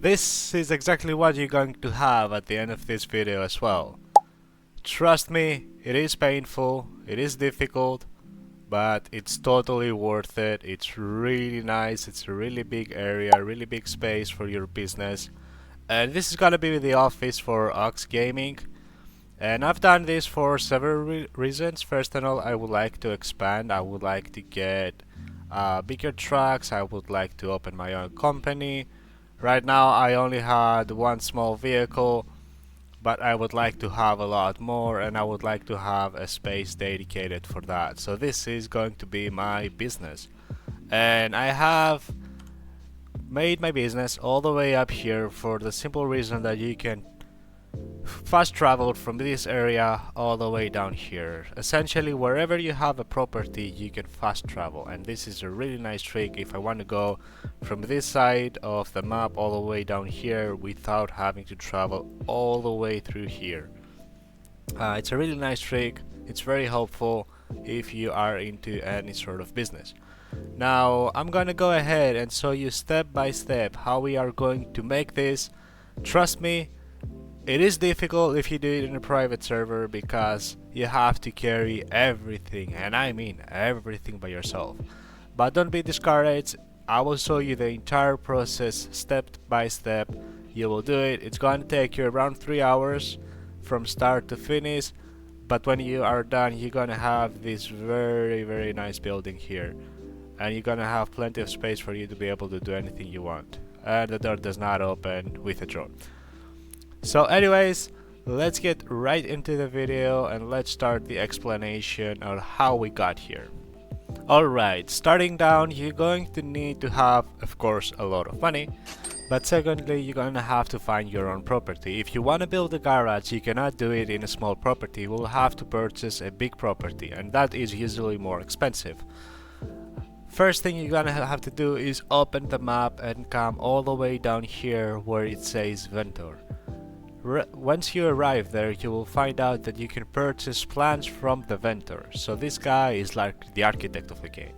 This is exactly what you're going to have at the end of this video as well. Trust me, it is painful, it is difficult, but it's totally worth it. It's really nice, it's a really big area, really big space for your business. And this is gonna be the office for Ox Gaming. And I've done this for several reasons. First and all, I would like to expand. I would like to get bigger trucks. I would like to open my own company. Right now I only had one small vehicle, but I would like to have a lot more, and I would like to have a space dedicated for that. So this is going to be my business. And I have made my business all the way up here for the simple reason that you can fast travel from this area all the way down here. Essentially, wherever you have a property, you can fast travel, and this is a really nice trick if I want to go from this side of the map all the way down here without having to travel all the way through here. It's a really nice trick. It's very helpful if you are into any sort of business. Now I'm gonna go ahead and show you step by step how we are going to make this. Trust me, it is difficult if you do it in a private server because you have to carry everything, and I mean everything, by yourself. But don't be discouraged. I will show you the entire process step by step. You will do it. It's going to take you around 3 hours from start to finish, but when you are done, you're gonna have this very nice building here, and you're gonna have plenty of space for you to be able to do anything you want, and the door does not open with a drone. So anyways, let's get right into the video and let's start the explanation on how we got here. Alright, starting down, you're going to need to have, of course, a lot of money. But secondly, you're gonna have to find your own property. If you want to build a garage, you cannot do it in a small property. You will have to purchase a big property, and that is usually more expensive. First thing you're gonna have to do is open the map and come all the way down here where it says vendor. Once you arrive there, you will find out that you can purchase plans from the vendor. So this guy is like the architect of the game.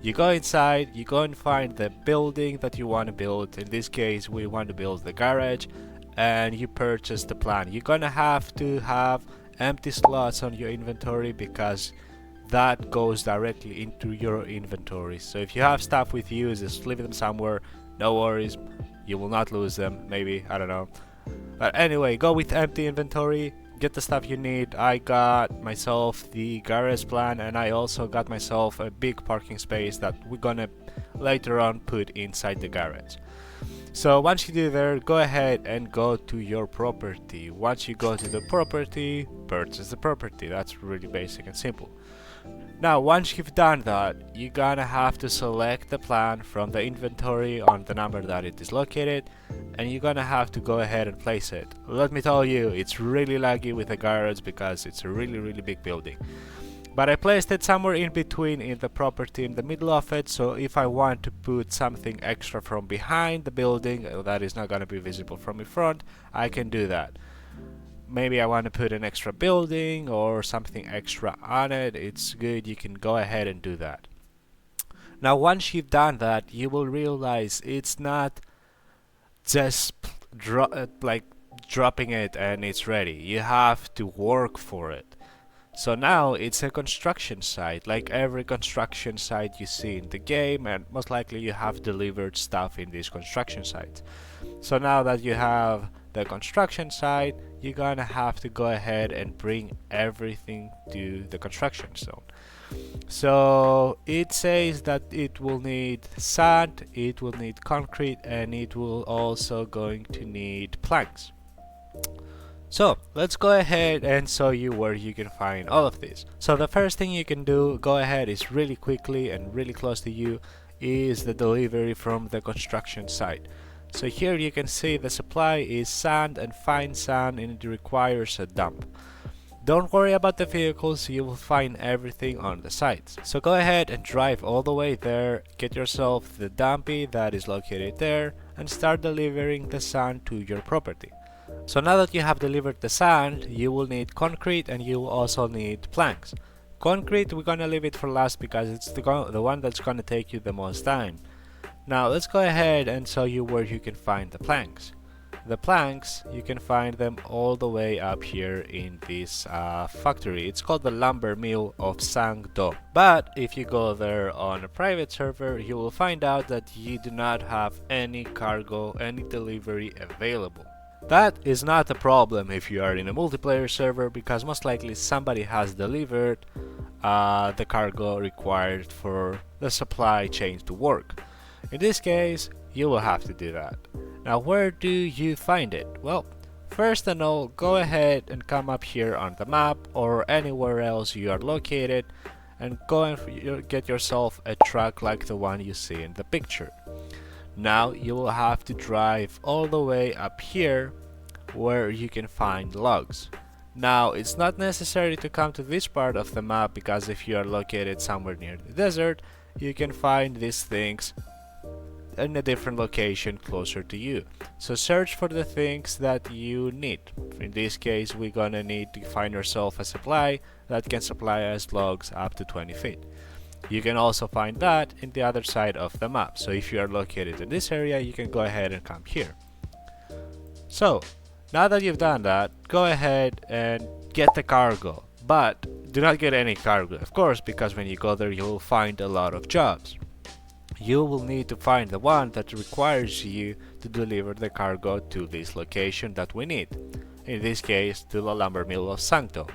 You go inside, you go and find the building that you want to build. In this case, we want to build the garage, and you purchase the plan. You're gonna have to have empty slots on your inventory because that goes directly into your inventory. So if you have stuff with you, just leave them somewhere, no worries, you will not lose them, maybe, I don't know. But anyway, go with empty inventory, get the stuff you need. I got myself the garage plan, and I also got myself a big parking space that we're gonna later on put inside the garage. So once you do there, go ahead and go to your property. Once you go to the property, purchase the property. That's really basic and simple. Now once you've done that, you're gonna have to select the plan from the inventory on the number that it is located, and you're gonna have to go ahead and place it. Let me tell you, it's really laggy with the garage because it's a really big building. But I placed it somewhere in between in the property, in the middle of it, so if I want to put something extra from behind the building that is not gonna be visible from in front, I can do that. Maybe I want to put an extra building or something extra on it, it's good, you can go ahead and do that. Now once you've done that, you will realize it's not just dropping it and it's ready. You have to work for it. So now it's a construction site, like every construction site you see in the game, and most likely you have delivered stuff in these construction sites. So now that you have the construction site, you're gonna have to go ahead and bring everything to the construction zone. So it says that it will need sand, it will need concrete, and it will also going to need planks. So let's go ahead and show you where you can find all of this. So the first thing you can do, go ahead, is really quickly and really close to you, is the delivery from the construction site. So here you can see the supply is sand and fine sand, and it requires a dump. Don't worry about the vehicles, you will find everything on the sites. So go ahead and drive all the way there, get yourself the dumpy that is located there, and start delivering the sand to your property. So now that you have delivered the sand, you will need concrete and you will also need planks. Concrete, we're gonna leave it for last because it's the one that's gonna take you the most time. Now let's go ahead and show you where you can find the planks. The planks, you can find them all the way up here in this factory. It's called the lumber mill of Sangdo. But if you go there on a private server, you will find out that you do not have any cargo, any delivery available. That is not a problem if you are in a multiplayer server, because most likely somebody has delivered the cargo required for the supply chain to work. In this case, you will have to do that. Now, where do you find it? Well, first and all, go ahead and come up here on the map or anywhere else you are located and go and get yourself a truck like the one you see in the picture. Now you will have to drive all the way up here where you can find logs. Now, it's not necessary to come to this part of the map, because if you are located somewhere near the desert, you can find these things in a different location closer to you. So search for the things that you need. In this case, we're gonna need to find yourself a supply that can supply us logs up to 20 feet. You can also find that in the other side of the map. So if you are located in this area, you can go ahead and come here. So now that you've done that, go ahead and get the cargo. But do not get any cargo, of course, because when you go there, you will find a lot of jobs. You will need to find the one that requires you to deliver the cargo to this location that we need. In this case, to the lumber mill of Sancto.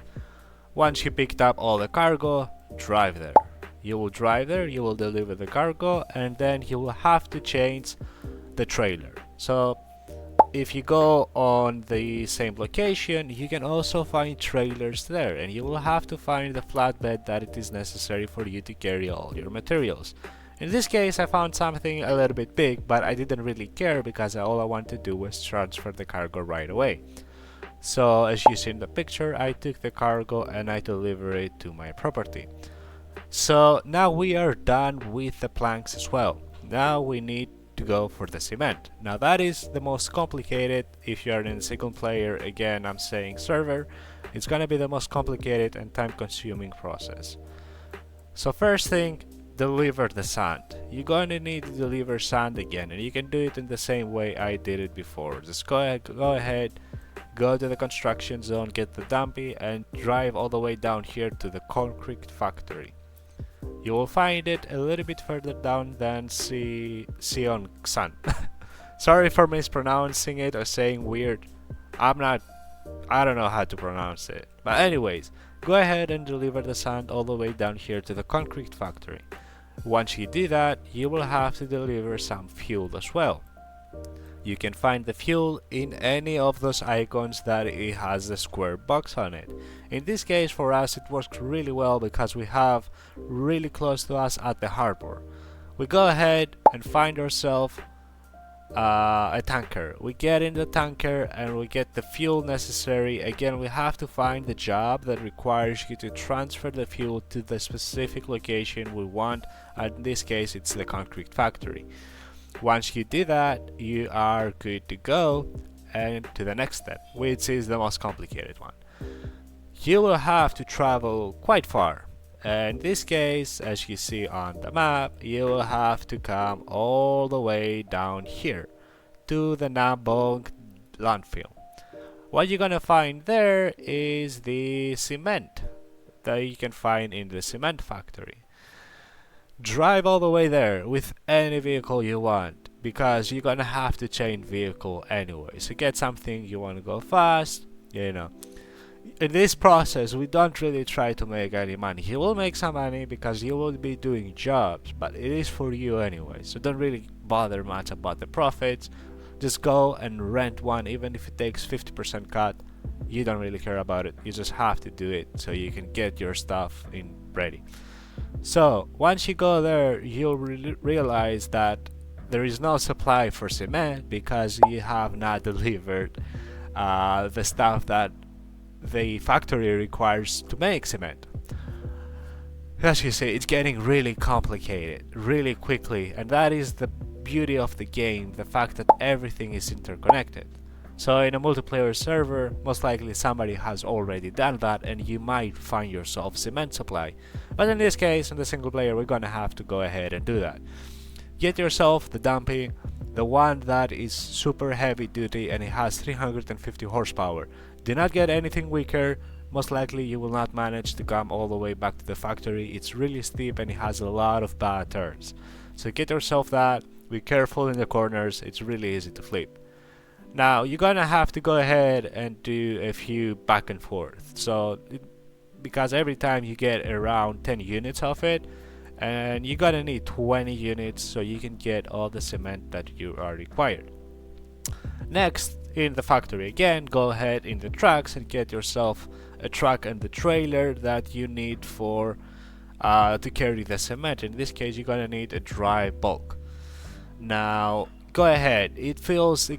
Once you picked up all the cargo, drive there. You will drive there, you will deliver the cargo, and then you will have to change the trailer. So if you go on the same location, you can also find trailers there, and you will have to find the flatbed that it is necessary for you to carry all your materials. In this case, I found something a little bit big, but I didn't really care because all I wanted to do was transfer the cargo right away. So as you see in the picture, I took the cargo and I delivered it to my property. So now we are done with the planks as well. Now we need to go for the cement. Now that is the most complicated. If you are in a single player, again I'm saying server, it's gonna be the most complicated and time consuming process. So first thing, deliver the sand. You're going to need to deliver sand again, and you can do it in the same way I did it before. Just go ahead, go to the construction zone, get the dumpy, and drive all the way down here to the concrete factory. You will find it a little bit further down than Sion-san. Sorry for mispronouncing it or saying weird. I don't know how to pronounce it. But anyways, go ahead and deliver the sand all the way down here to the concrete factory. Once you do that, you will have to deliver some fuel as well. You can find the fuel in any of those icons that it has the square box on it. In this case, for us, it works really well because we have really close to us at the harbor. We go ahead and find ourselves a tanker. We get in the tanker and we get the fuel necessary. Again, we have to find the job that requires you to transfer the fuel to the specific location we want. In this case, it's the concrete factory. Once you do that, you are good to go and to the next step, which is the most complicated one. You will have to travel quite far. In this case, as you see on the map, you will have to come all the way down here to the Nambong landfill. What you're gonna find there is the cement that you can find in the cement factory. Drive all the way there with any vehicle you want, because you're gonna have to change vehicle anyway. So get something you want to go fast, you know. In this process, we don't really try to make any money. You will make some money because you will be doing jobs, but it is for you anyway. So don't really bother much about the profits. Just go and rent one, even if it takes 50% cut. You don't really care about it. You just have to do it so you can get your stuff in ready. So once you go there, you'll realize that there is no supply for cement because you have not delivered the stuff that the factory requires to make cement. As you see, it's getting really complicated really quickly, and that is the beauty of the game, the fact that everything is interconnected. So in a multiplayer server, most likely somebody has already done that and you might find yourself cement supply. But in this case, in the single player, we're gonna have to go ahead and do that. get yourself the dumpy, the one that is super heavy duty and it has 350 horsepower. Do not get anything weaker. Most likely you will not manage to come all the way back to the factory. It's really steep and it has a lot of bad turns. So get yourself that. Be careful in the corners. It's really easy to flip. Now you're gonna have to go ahead and do a few back and forth. Because every time you get around 10 units of it, and you're gonna need 20 units so you can get all the cement that you are required. Next, in the factory again, go ahead in the trucks and get yourself a truck and the trailer that you need for to carry the cement. In this case, you're gonna need a dry bulk. Now go ahead, it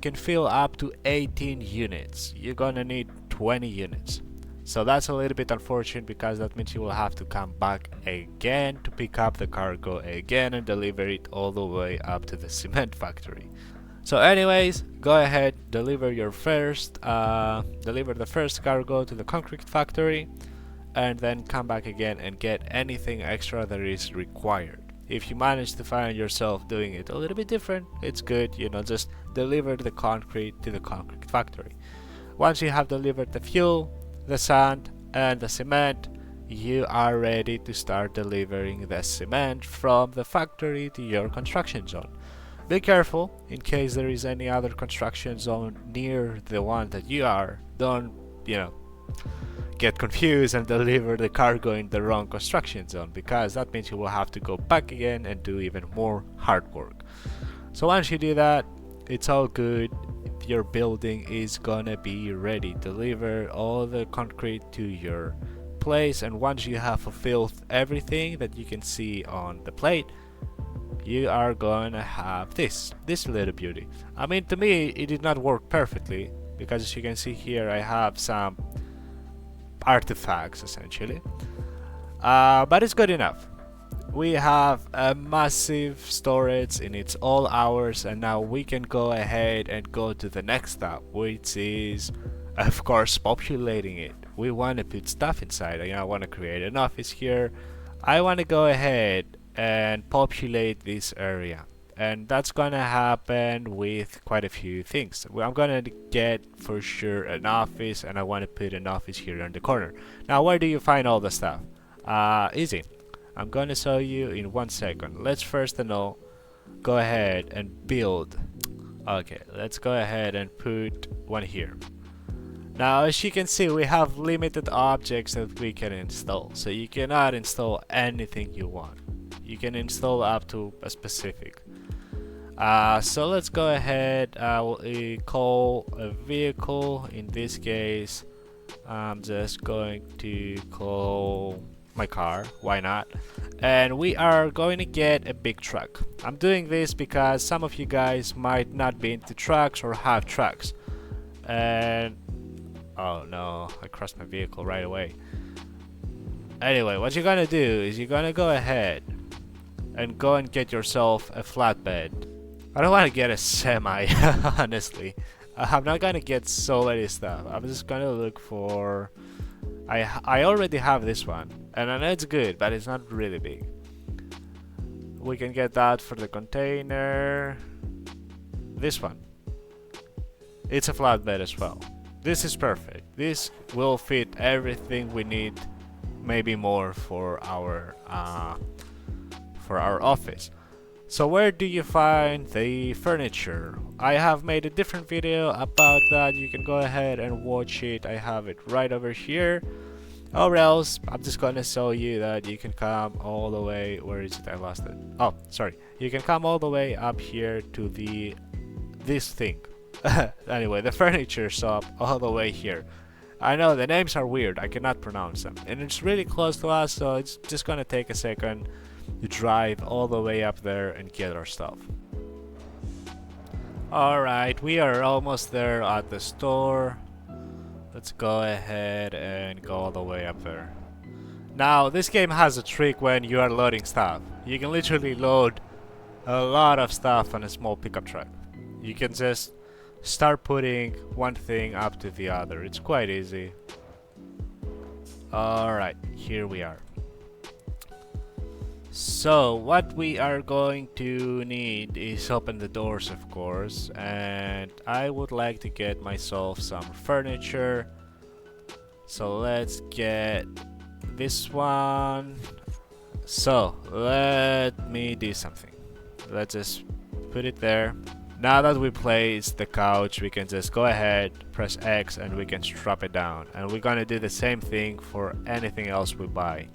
can fill up to 18 units. You're gonna need 20 units. So that's a little bit unfortunate because that means you will have to come back again to pick up the cargo again and deliver it all the way up to the cement factory. So anyways, go ahead, deliver the first cargo to the concrete factory and then come back again and get anything extra that is required. If you manage to find yourself doing it a little bit different, it's good, just deliver the concrete to the concrete factory. Once you have delivered the fuel, the sand and the cement, you are ready to start delivering the cement from the factory to your construction zone. Be careful in case there is any other construction zone near the one that you are. Don't, get confused and deliver the cargo in the wrong construction zone, because that means you will have to go back again and do even more hard work. So once you do that, it's all good. Your building is gonna be ready. Deliver all the concrete to your place, and once you have fulfilled everything that you can see on the plate, you are gonna have this little beauty. I mean, to me it did not work perfectly, because as you can see here I have some artifacts essentially, but it's good enough. We have a massive storage in its all hours, and now we can go ahead and go to the next step, which is of course populating it. We want to put stuff inside. I want to create an office here. I want to go ahead and populate this area, and that's gonna happen with quite a few things. I'm gonna get for sure an office, and I want to put an office here in the corner. Now where do you find all the stuff? Easy. I'm gonna show you in 1 second. Let's first of all go ahead and build. Okay, let's go ahead and put one here. Now as you can see, we have limited objects that we can install, so you cannot install anything you want. You can install up to a specific. So let's go ahead. We'll call a vehicle. In this case, I'm just going to call my car. Why not? And we are going to get a big truck. I'm doing this because some of you guys might not be into trucks or have trucks. And oh no, I crashed my vehicle right away. Anyway, what you're gonna do is you're gonna go ahead and go and get yourself a flatbed. I don't want to get a semi, honestly. I'm not gonna get so many stuff. I'm just gonna look for... I already have this one, and I know it's good, but it's not really big. We can get that for the container. This one. It's a flatbed as well. This is perfect. This will fit everything we need, maybe more for our office. So where do you find the furniture? I have made a different video about that. You can go ahead and watch it. I have it right over here. Or else I'm just gonna show you that you can come all the way. Where is it? I lost it. Oh, sorry. You can come all the way up here to this thing. Anyway, the furniture shop all the way here. I know the names are weird. I cannot pronounce them, and it's really close to us, so it's just gonna take a second to drive all the way up there and get our stuff. Alright, we are almost there at the store. Let's go ahead and go all the way up there. Now, this game has a trick when you are loading stuff. You can literally load a lot of stuff on a small pickup truck. You can just start putting one thing up to the other. It's quite easy. Alright, here we are. So what we are going to need is open the doors, of course, and I would like to get myself some furniture. So let's get this one. So let me do something. Let's just put it there. Now that we placed the couch, we can just go ahead, press X, and we can strap it down. And we're gonna do the same thing for anything else we buy.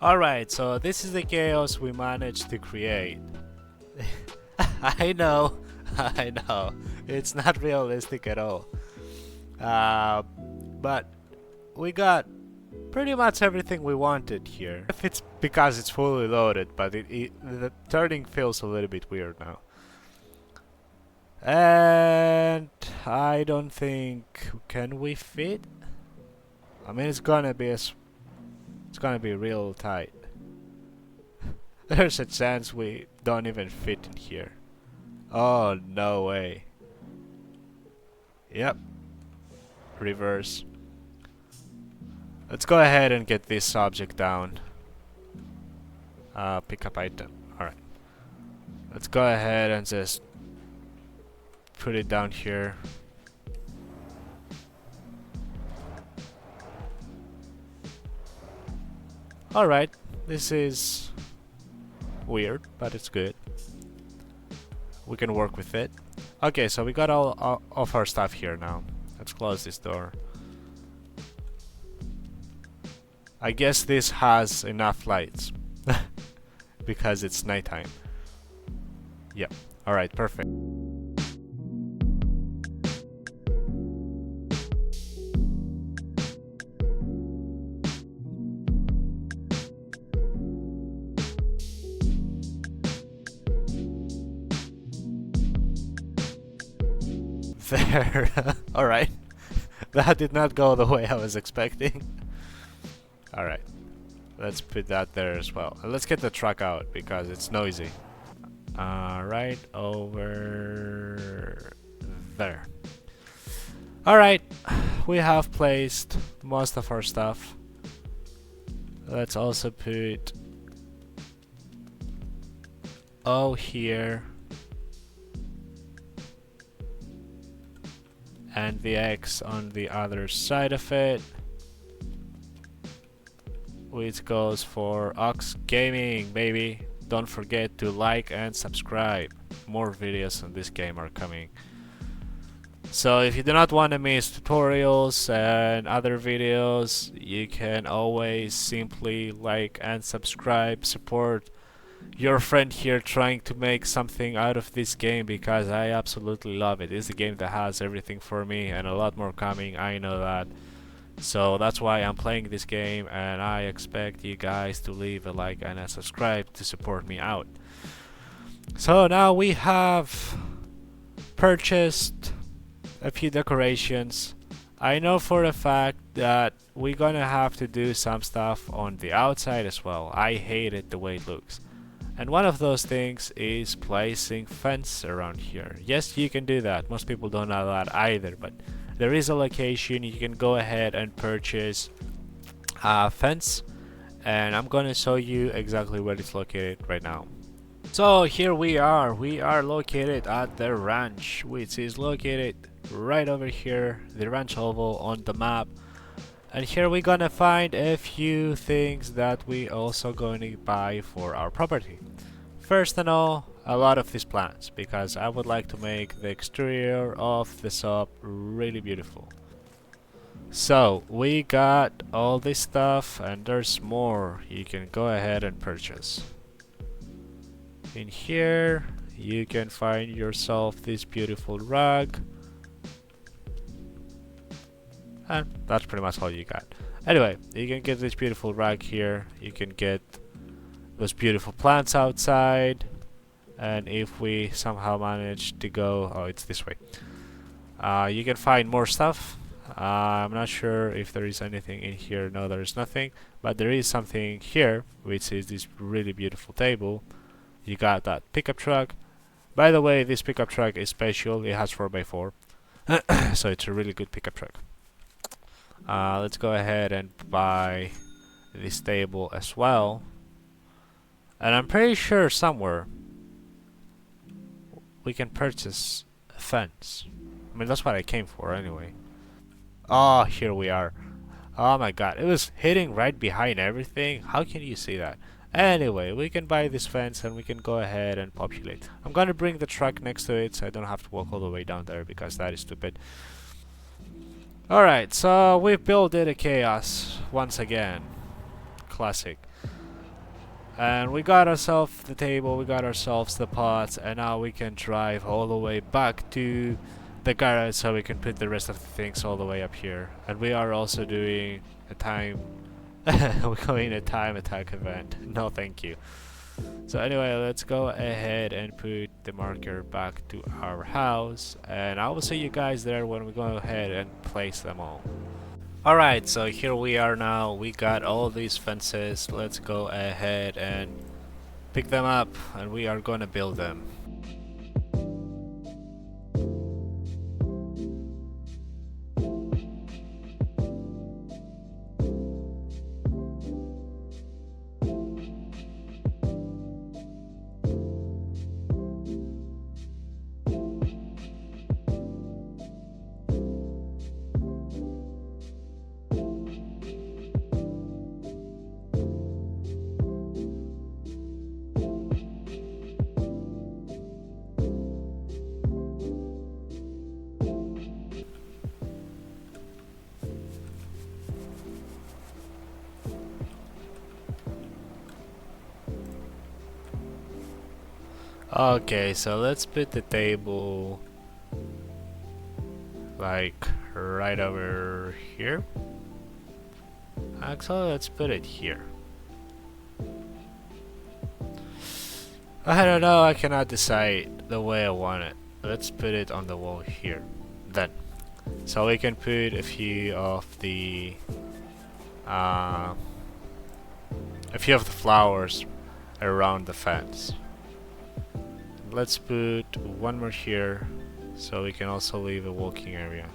Alright, so this is the chaos we managed to create. I know, I know, it's not realistic at all. But we got pretty much everything we wanted here. If it's because it's fully loaded, but the turning feels a little bit weird now. And I don't think, can we fit? I mean, it's gonna be real tight. There's a chance we don't even fit in here. Oh, no way. Yep. Reverse. Let's go ahead and get this object down. Pick up item. Alright. Let's go ahead and just put it down here. Alright, this is weird, but it's good. We can work with it. Okay, so we got all of our stuff here now. Let's close this door. I guess this has enough lights because it's nighttime. Yep. Alright, perfect. There. Alright. That did not go the way I was expecting. Alright. Let's put that there as well. And let's get the truck out because it's noisy. Right over there. Alright. We have placed most of our stuff. Let's also put O here. And the X on the other side of it, which goes for Ox Gaming, baby. Don't forget to like and subscribe. More videos on this game are coming. So if you do not want to miss tutorials and other videos, you can always simply like and subscribe, support your friend here trying to make something out of this game because I absolutely love it. It's a game that has everything for me and a lot more coming, I know that. So that's why I'm playing this game, and I expect you guys to leave a like and a subscribe to support me out. So now we have purchased a few decorations. I know for a fact that we're gonna have to do some stuff on the outside as well. I hate it the way it looks. And one of those things is placing fence around here. Yes, you can do that. Most people don't know that either, but there is a location you can go ahead and purchase a fence, and I'm gonna show you exactly where it's located right now. So here we are located at the ranch, which is located right over here, the ranch oval on the map. And here we're gonna find a few things that we also going to buy for our property. First and all, a lot of these plants, because I would like to make the exterior of the shop really beautiful. So we got all this stuff, and there's more you can go ahead and purchase. In here you can find yourself this beautiful rug, and that's pretty much all you got. Anyway, you can get this beautiful rug here, you can get those beautiful plants outside, and if we somehow manage to go, oh, it's this way, you can find more stuff. I'm not sure if there is anything in here. No, there is nothing, but there is something here, which is this really beautiful table. You got that pickup truck. By the way, this pickup truck is special, it has 4x4, so it's a really good pickup truck. Let's go ahead and buy this table as well, and I'm pretty sure somewhere we can purchase a fence. I mean, that's what I came for anyway. Oh, here we are. Oh my god, it was hitting right behind everything. How can you see that? Anyway, we can buy this fence and we can go ahead and populate. I'm gonna bring the truck next to it so I don't have to walk all the way down there because that is stupid. Alright, so we've built it a chaos once again. Classic. And we got ourselves the table, we got ourselves the pots, and now we can drive all the way back to the garage so we can put the rest of the things all the way up here. And we are also doing a time we're going a time attack event. No thank you. So anyway, let's go ahead and put the marker back to our house, and I will see you guys there when we go ahead and place them all. Alright, so here we are now. We got all these fences. Let's go ahead and pick them up and we are gonna build them. Okay, so let's put the table like right over here. Actually, let's put it here. I don't know, I cannot decide the way I want it. Let's put it on the wall here. Then, so we can put a few of the flowers around the fence. Let's put one more here so we can also leave a walking area.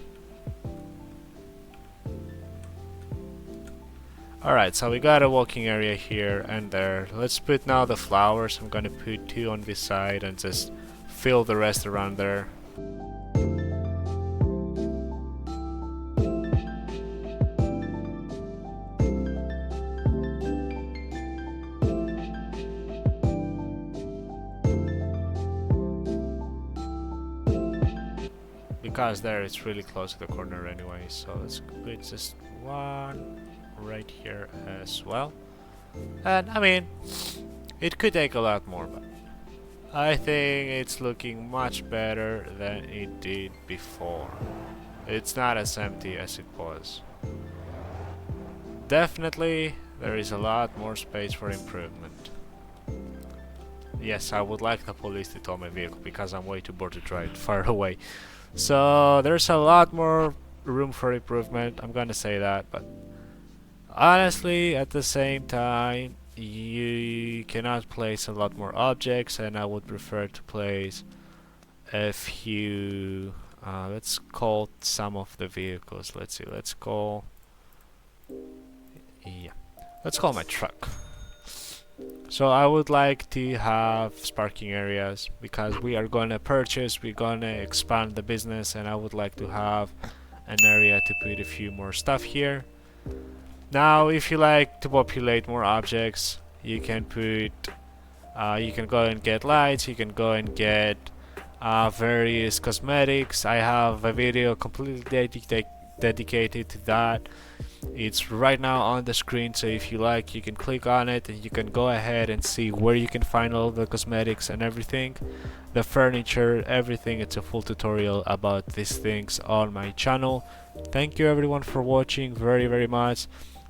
Alright, so we got a walking area here and there. Let's put now the flowers. I'm gonna put 2 on this side and just fill the rest around there. Because there it's really close to the corner anyway, so let's put just one right here as well. And I mean, it could take a lot more, but I think it's looking much better than it did before. It's not as empty as it was. Definitely there is a lot more space for improvement. Yes, I would like the police to tow my vehicle because I'm way too bored to drive far away. So there's a lot more room for improvement, I'm gonna say that, but honestly at the same time you cannot place a lot more objects, and I would prefer to place a few let's call some of the vehicles. Let's see, let's call my truck. So I would like to have parking areas because we are gonna purchase, we're gonna expand the business, and I would like to have an area to put a few more stuff here. Now if you like to populate more objects, you can put you can go and get lights, you can go and get various cosmetics. I have a video completely dedicated to that. It's right now on the screen, so if you like, you can click on it and you can go ahead and see where you can find all the cosmetics and everything, the furniture, everything. It's a full tutorial about these things on my channel. Thank you everyone for watching very much.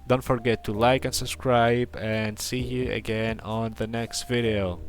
Don't forget to like and subscribe, and see you again on the next video.